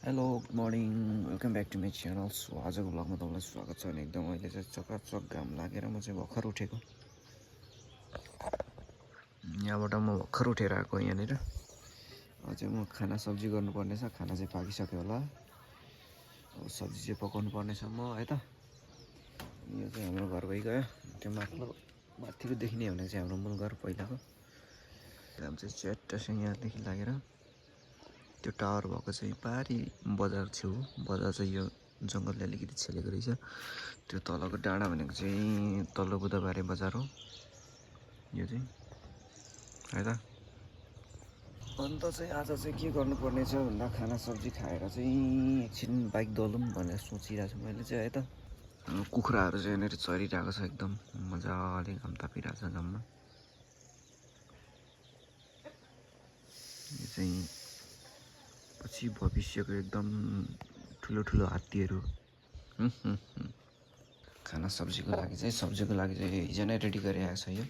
Hello good morning welcome back to my channel. So आजको भ्लगमा तपाईँलाई स्वागत छ। अनि एकदम अहिले चाहिँ चकाचक घाम लागेर म चाहिँ भर्खर उठेको। यहाँबाट म भर्खर उठेर आएको यहाँनिर। अझै म खाना सब्जी गर्नुपर्ने छ। खाना चाहिँ पाकिसक्यो होला, अब सब्जी चाहिँ पकाउनु पर्नेछ म है त। यो चाहिँ हाम्रो घर भइगयो। त्यो माथिको देखिने भने चाहिँ हाम्रो मूल घर पहिलाको। घाम चाहिँ च्याट्टसँग यहाँदेखि लागेर त्यो टावर भएको चाहिँ पारी बजार छेउ। बजार चाहिँ यो जङ्गलले अलिकति छेलेको रहेछ। त्यो तलको डाँडा भनेको चाहिँ तल्लो बुधबारे बजार हो यो चाहिँ है त। अन्त चाहिँ आज चाहिँ के गर्नुपर्ने छ भन्दा खाना सब्जी खाएर चाहिँ एकछिन बाइक दलौँ भनेर सोचिरहेको छु मैले चाहिँ है त। कुखुराहरू चाहिँ यहाँनिर चरिरहेको छ, एकदम मजाले घाम तापिरहेको छ घाममा। यो चाहिँ पछि भविष्यको एकदम ठुलो ठुलो हात्तीहरू। खाना सब्जीको लागि चाहिँ हिजो नै रेडी गरिरहेको छ। यो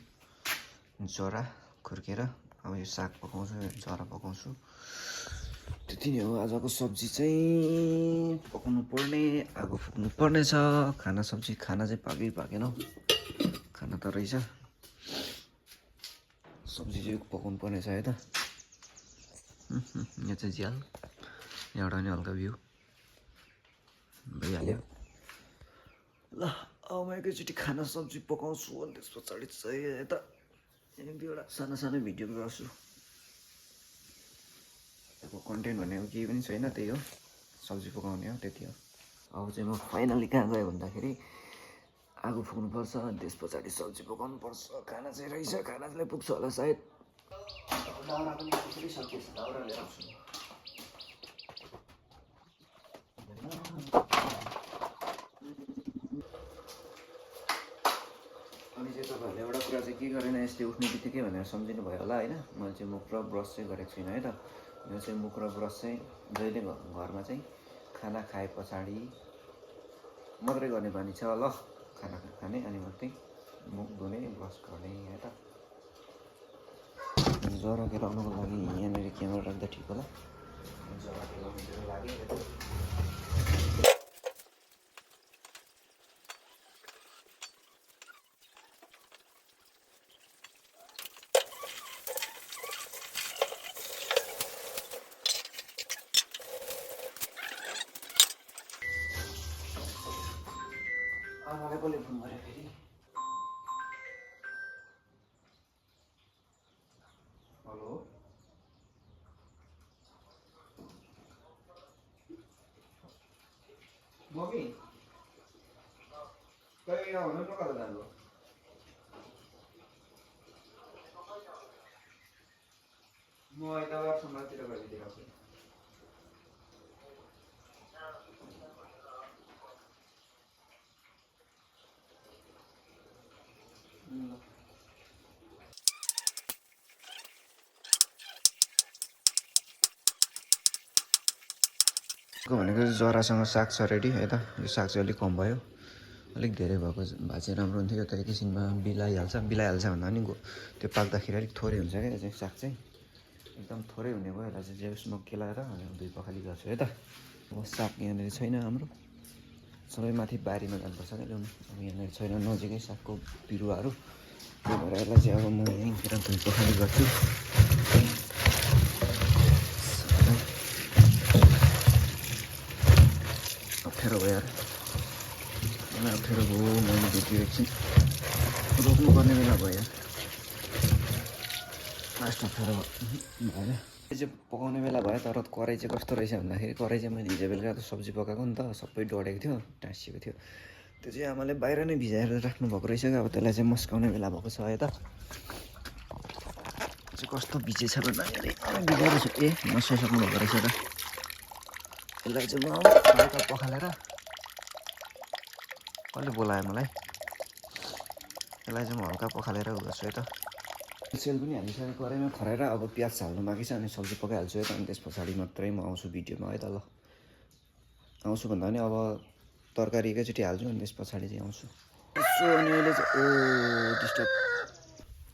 जरा खुर्केर अब यो साग पकाउँछु, जरा पकाउँछु, त्यति नै हो। आजको सब्जी चाहिँ पकाउनु पर्ने, आगो फुक्नु पर्ने छ। खाना सब्जी खाना चाहिँ पाकेन हौ, खाना त रहेछ। सब्जी चाहिँ पकाउनु पर्ने छ है त। यहाँ चाहिँ झ्याल, यहाँबाट पनि हल्का भ्यू भइहाल्यो। ल अब म एकैचोटि खाना सब्जी पकाउँछु अनि त्यस पछाडि चाहिँ यता एक दुईवटा सानो भिडियो गर्छु। अब कन्टेन्ट भनेको केही पनि छैन, त्यही हो, सब्जी पकाउने हो, त्यति हो। अब चाहिँ म फाइनली कहाँ गएँ भन्दाखेरि आगो फुक्नुपर्छ अनि त्यस पछाडि सब्जी पकाउनुपर्छ। खाना चाहिँ रहेछ, खाना चाहिँ पुग्छ होला सायद। दाउरा पनि पुगिसकेको छ, दाउरा लिएर आउँछु। अनि चाहिँ तपाईँहरूले एउटा कुरा चाहिँ के गरेन, यस्तै उठ्ने बित्तिकै भनेर सम्झिनु भयो होला होइन। मैले चाहिँ मुख र ब्रस चाहिँ गरेको छुइनँ है त। यो चाहिँ मुख र ब्रस चाहिँ जहिले घरमा चाहिँ खाना खाए पछाडि मात्रै गर्ने बानी छ ल। खाना खाने अनि मात्रै मुख धुने, ब्रस गर्ने है त। जरा केलाउनुको लागि यहाँनिर क्यामेरा राख्दा ठिक होला। जरा केलाउनुको लागि आमाले कसले फोन गरे फेरि? हेलो, मम्मी कहिले यहाँ हुनु न, कता जानु? म आइतबार सोमबारतिर गरिदिएर आउँछु। भनेको जरासँग साग छ रेडी है त। यो साग चाहिँ अलिक कम भयो, अलिक धेरै भएको भए चाहिँ राम्रो हुन्थ्यो। यो त एकैछिनमा बिलाइहाल्छ भन्दा पनि त्यो पाक्दाखेरि अलिक थोरै हुन्छ क्या। यो चाहिँ साग चाहिँ एकदम थोरै हुने भयो। यसलाई चाहिँ जे उसमा केलाएर दुई पखाली गर्छु है त। अब साग यहाँनिर छैन हाम्रो, सबै माथि बारीमा जानुपर्छ क्या ल्याउनु। अब यहाँनिर छैन नजिकै सागको बिरुवाहरू, त्यही भएर यसलाई चाहिँ अब म यहीँतिर दुई पखाली गर्छु। अप्ठ्यारो भयो यार, मलाई अप्ठ्यारो भयो। मैले भेट्यो एकछिन रोक्नुपर्ने बेला भयो यार, लास्ट अप्ठ्यारो भएन। यो चाहिँ पकाउने बेला भयो, तर कराई चाहिँ कस्तो रहेछ भन्दाखेरि कराई चाहिँ मैले हिजो बेलुका त सब्जी पकाएको नि त, सबै डढेको थियो, टाँसिएको थियो। त्यो चाहिँ आमाले बाहिर नै भिजाएर राख्नुभएको रहेछ क्या। अब त्यसलाई चाहिँ मस्काउने बेला भएको छ है त। चाहिँ कस्तो भिजेछ भन्दाखेरि भिजाएको छु, ए मस्काइसक्नु भएको रहेछ त। यसलाई चाहिँ म हल्का पखालेर, कसले बोलायो मलाई, यसलाई चाहिँ म हल्का पखालेर गर्छु है त। सेल पनि हालिसकेको कराईमा खराएर अब प्याज हाल्नु बाँकी छ अनि सब्जी पकाइहाल्छु है त। अनि त्यस पछाडि मात्रै म आउँछु भिडियोमा है त। ल आउँछु भन्दा पनि अब तरकारी एकैचोटि हाल्छु अनि त्यस पछाडि चाहिँ आउँछु। यसो अनि अहिले चाहिँ डिस्टर्ब,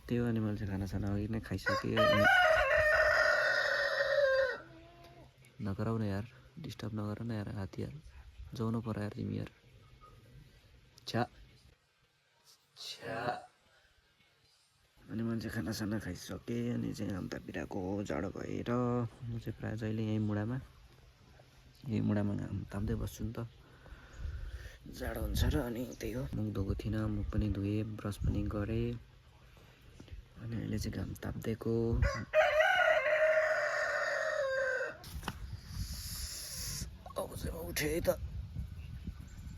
त्यही हो। अनि मैले चाहिँ खानासाना अघि नै खाइसकेँ। नकराउ न यार। डिस्टर्ब नगर न यार हात्तीहरू जाउनु पर्यो यार तिमी यार छ्या छ्या अनि मान्छे खानासाना खाइसके अनि चाहिँ अन्त बिराको जाडो भएर म चाहिँ प्रायः जहिले यहीँ मुढामा घाम ताप्दै बस्छु नि त जाडो हुन्छ र अनि त्यही हो मुख धोएको थिइनँ मुख पनि धोएँ ब्रस पनि गरेँ अनि अहिले चाहिँ घाम ताप्दैको अब चाहिँ म उठेँ है त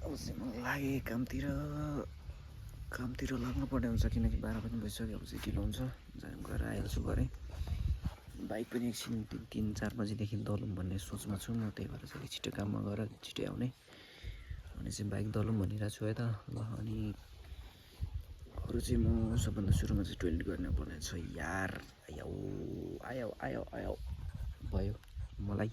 अब चाहिँ म लागेँ कामतिर लाग्नु पर्ने हुन्छ किनकि 12 पनि बजिसक्यो अब चाहिँ ढिलो हुन्छ गएर आइहाल्छु घरै बाइक पनि एकछिन 3-4 बजीदेखि दलौँ भन्ने सोचमा छु म त्यही भएर चाहिँ छिटो काममा गएर छिटै आउने अनि चाहिँ बाइक दलौँ भनिरहेको छु है त ल अनि अरू चाहिँ म सबभन्दा सुरुमा चाहिँ टोइलेट गर्नुपर्ने छ यार आयो भयो मलाई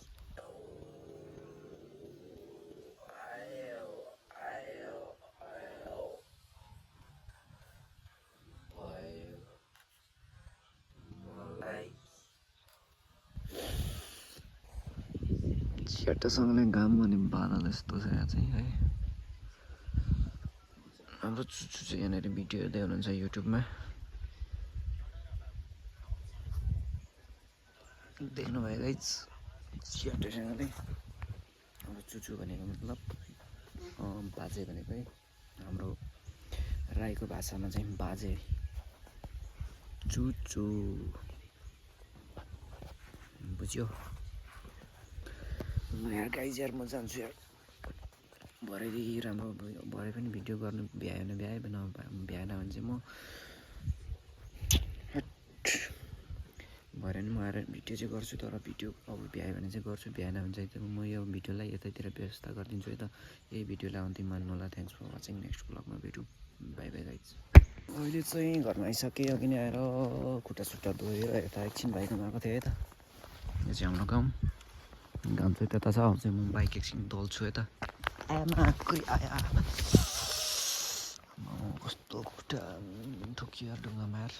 छिट्टोसँगले घाम अनि बादल यस्तो छ यहाँ चाहिँ है हाम्रो चुचु चाहिँ यहाँनिर भिडियो हेर्दै हुनुहुन्छ युट्युबमा देख्नुभयो गाइज छिट्टोसँगले हाम्रो चुचु भनेको मतलब बाजे भनेको है हाम्रो राईको भाषामा चाहिँ बाजे चुचु बुझ्यो यार गाइज यार म जान्छु यार भरेदेखि राम्रो भरे पनि भिडियो गर्नु भ्याएन भ्याएन भने चाहिँ म भरे पनि म आएर भिडियो चाहिँ गर्छु तर भिडियो अब भ्यायो भने चाहिँ गर्छु भ्याएन भने चाहिँ म यो भिडियोलाई यतैतिर व्यवस्था गरिदिन्छु है त यही भिडियोलाई अन्तिम मान्नु होला थ्याङ्क्स फर वाचिङ नेक्स्ट ब्लगमा भेटौँ बाई बाई गाइज अहिले चाहिँ घरमा आइसकेँ अघि नै आएर खुट्टा धोएर यता एकछिन बाइकमा आएको थिएँ है त यो चाहिँ हाम्रो गाउँ चाहिँ त्यता छ अब चाहिँ म बाइक एकछिन दल्छु है त आया कस्तो खुट्टा ठोकियो ढुङ्गामा यार